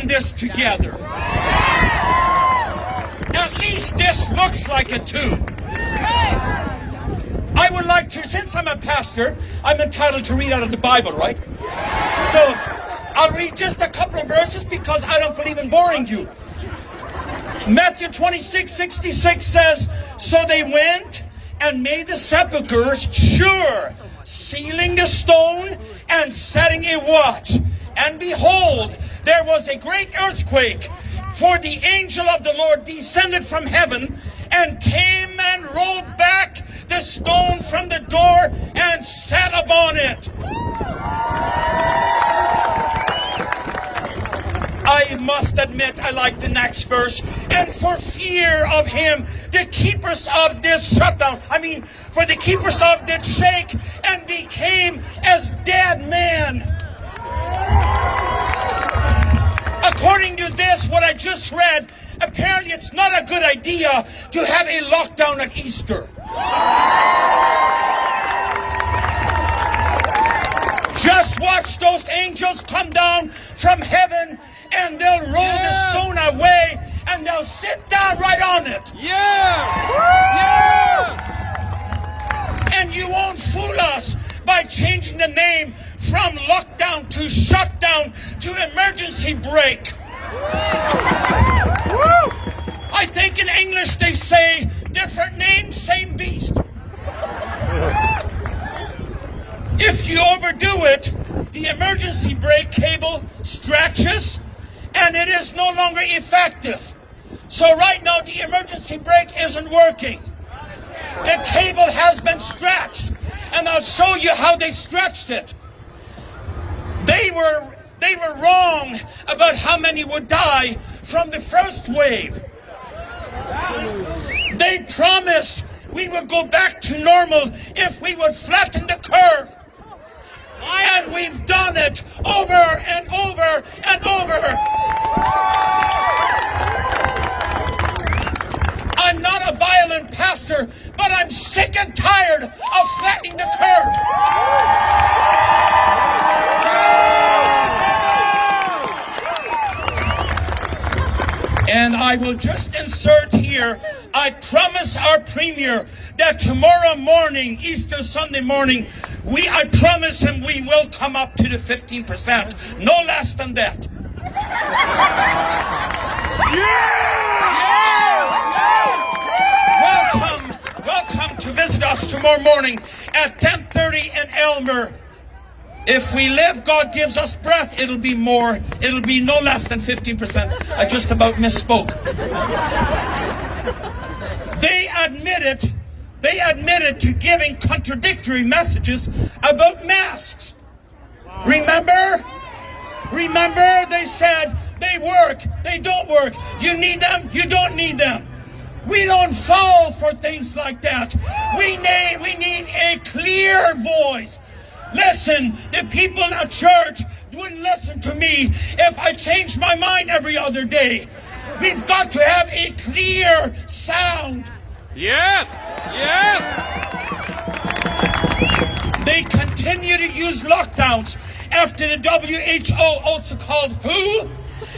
in this together. At least this looks like it too. I would like to, since I'm a pastor, I'm entitled to read out of the Bible, right? So I'll read just a couple of verses because I don't believe in boring you. Matthew 26:66 says, "So they went and made the sepulchres sure, sealing the stone and setting a watch. And behold, there was a great earthquake, for the angel of the Lord descended from heaven and came and rolled back the stone from the door and sat upon it." I must admit I like the next verse. "And for fear of him, the keepers of this shutdown," for the keepers of did shake and became as dead men. According to this, what I just read, apparently it's not a good idea to have a lockdown at Easter. Just watch those angels come down from heaven and they'll roll the stone away and they'll sit down right on it. And you won't fool us by changing the name from lockdown to shutdown to emergency break. I think in English they say different name, same beast. If you overdo it, the emergency brake cable stretches and it is no longer effective. So right now the emergency brake isn't working. The cable has been stretched, and I'll show you how they stretched it. They were wrong about how many would die from the first wave. They promised we would go back to normal if we would flatten the curve. And we've done it over and over and over. I'm not a violent pastor, but I'm sick and tired of flattening the curve. And I will just insert here, I promise our Premier that tomorrow morning, Easter Sunday morning, I promise him we will come up to the 15%, no less than that. Welcome to visit us tomorrow morning at 10:30 in Elmer. If we live, God gives us breath, it'll be more. It'll be no less than 15%. I just about misspoke. They admitted to giving contradictory messages about masks. Remember? They said they work, they don't work. You need them, you don't need them. We don't fall for things like that. We need a clear voice. Listen, the people at church wouldn't listen to me if I changed my mind every other day. We've got to have a clear sound. Yes! They continue to use lockdowns after the WHO, also called WHO,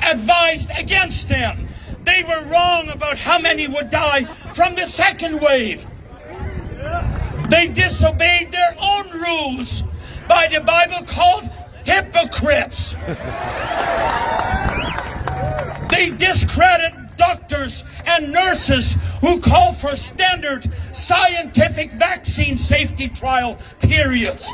advised against them. They were wrong about how many would die from the second wave. They disobeyed their own rules, by the Bible called hypocrites. They discredit doctors and nurses who call for standard scientific vaccine safety trial periods.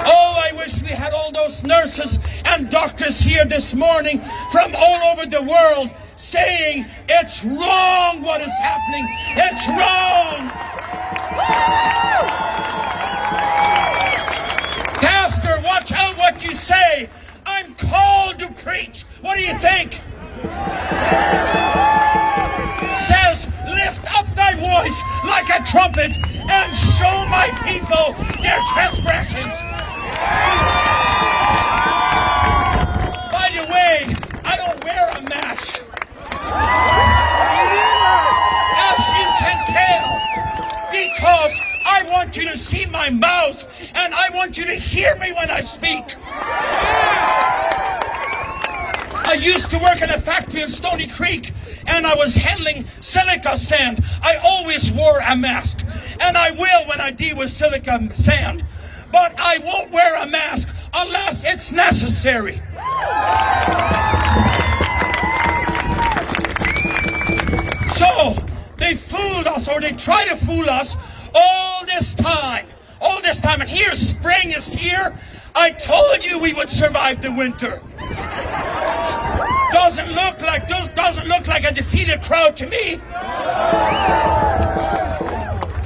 Oh, I wish we had all those nurses and doctors here this morning from all over the world saying it's wrong what is happening. It's wrong. Pastor, watch out what you say. I'm called to preach. What do you think? Says, lift up thy voice like a trumpet and show my people their transgressions. By the way, I don't wear a mask. As you can tell, because I want you to see my mouth and I want you to hear me when I speak. used to work in a factory in Stony Creek, and I was handling silica sand. I always wore a mask, and I will when I deal with silica sand. But I won't wear a mask unless it's necessary. So, they fooled us, or they try to fool us all this time. All this time, and here, spring is here. I told you we would survive the winter. Doesn't look like a defeated crowd to me.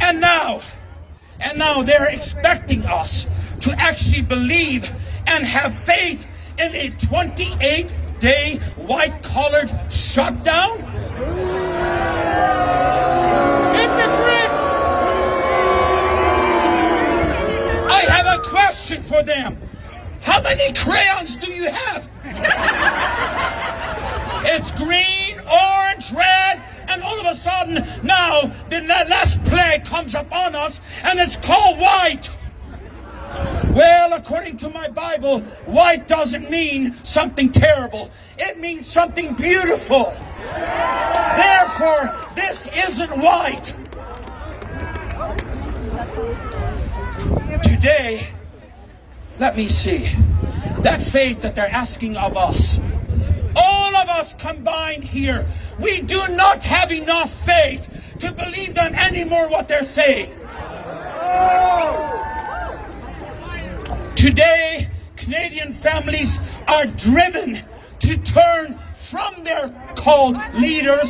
And now they're expecting us to actually believe and have faith in a 28-day white-collared shutdown? I have a question for them. How many crayons do you have? It's green, orange, red, and all of a sudden now the last plague comes upon us, and it's called white. Well, according to my Bible, white doesn't mean something terrible. It means something beautiful. Therefore, this isn't white. Today, let me see, that faith that they're asking of us, all of us combined here, we do not have enough faith to believe them anymore what they're saying. Today, Canadian families are driven to turn from their called leaders,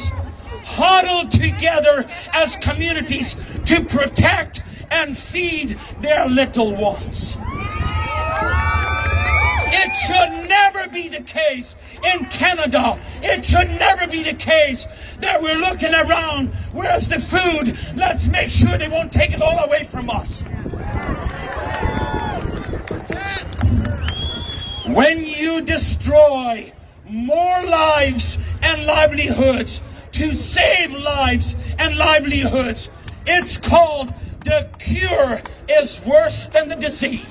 huddled together as communities to protect and feed their little ones. It should never be the case in Canada. It should never be the case that we're looking around. Where's the food? Let's make sure they won't take it all away from us. When you destroy more lives and livelihoods to save lives and livelihoods, it's called the cure is worse than the disease.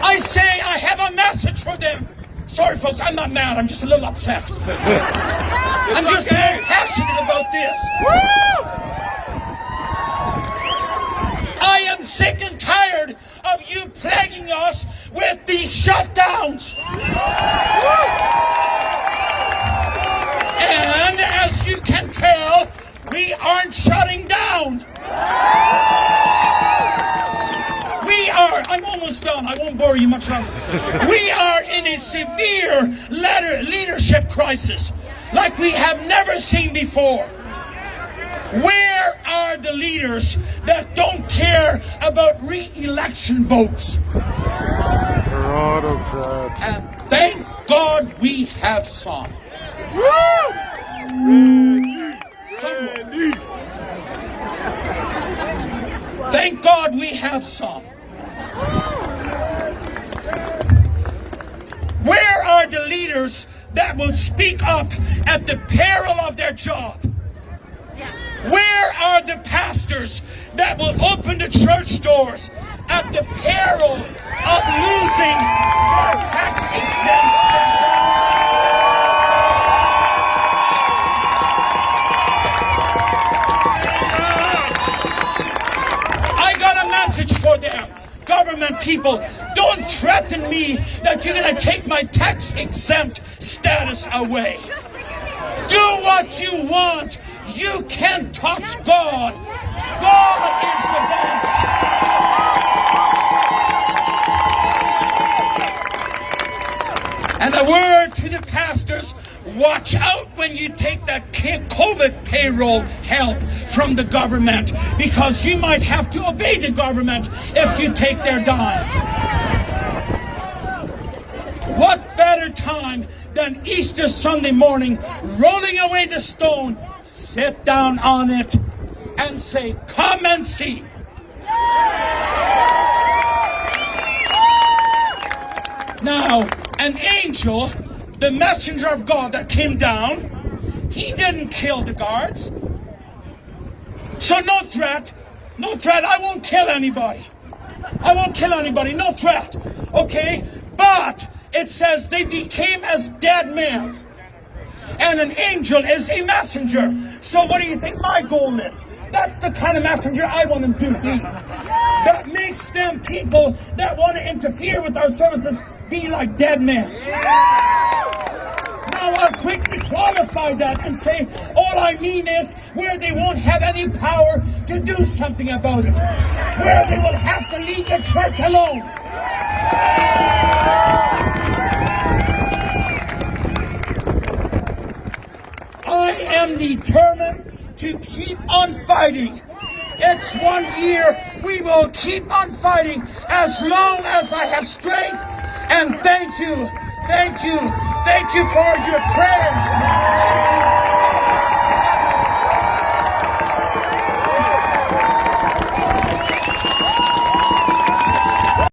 I say I have a message for them. Sorry, folks, I'm not mad. I'm just a little upset. I'm just a little passionate about this. I am sick and tired of you plaguing us with these shutdowns. And as you can tell, we aren't shutting down. I'm almost done. I won't bore you much longer. We are in a severe leadership crisis like we have never seen before. Where are the leaders that don't care about re-election votes? And thank God we have some. Thank God we have some. Where are the leaders that will speak up at the peril of their job? Where are the pastors that will open the church doors at the peril of losing their tax-exempt status? I got a message for them. Government people, don't threaten me that you're going to take my tax-exempt status away. Do what you want. You can't touch God. God is the boss. And a word to the pastors, watch out when you take that COVID payroll help from the government, because you might have to obey the government if you take their dimes. What better time than Easter Sunday morning, rolling away the stone, sit down on it and say, come and see. Now, an angel, the messenger of God that came down, he didn't kill the guards. So no threat, I won't kill anybody. No threat, okay? But it says they became as dead men. And an angel is a messenger. So what do you think my goal is? That's the kind of messenger I want them to be. That makes them people that want to interfere with our services be like dead men. Now I'll quickly qualify that and say, all I mean is where they won't have any power to do something about it. Where they will have to leave the church alone. I am determined to keep on fighting. It's 1 year. We will keep on fighting as long as I have strength. And thank you for your prayers. Thank you.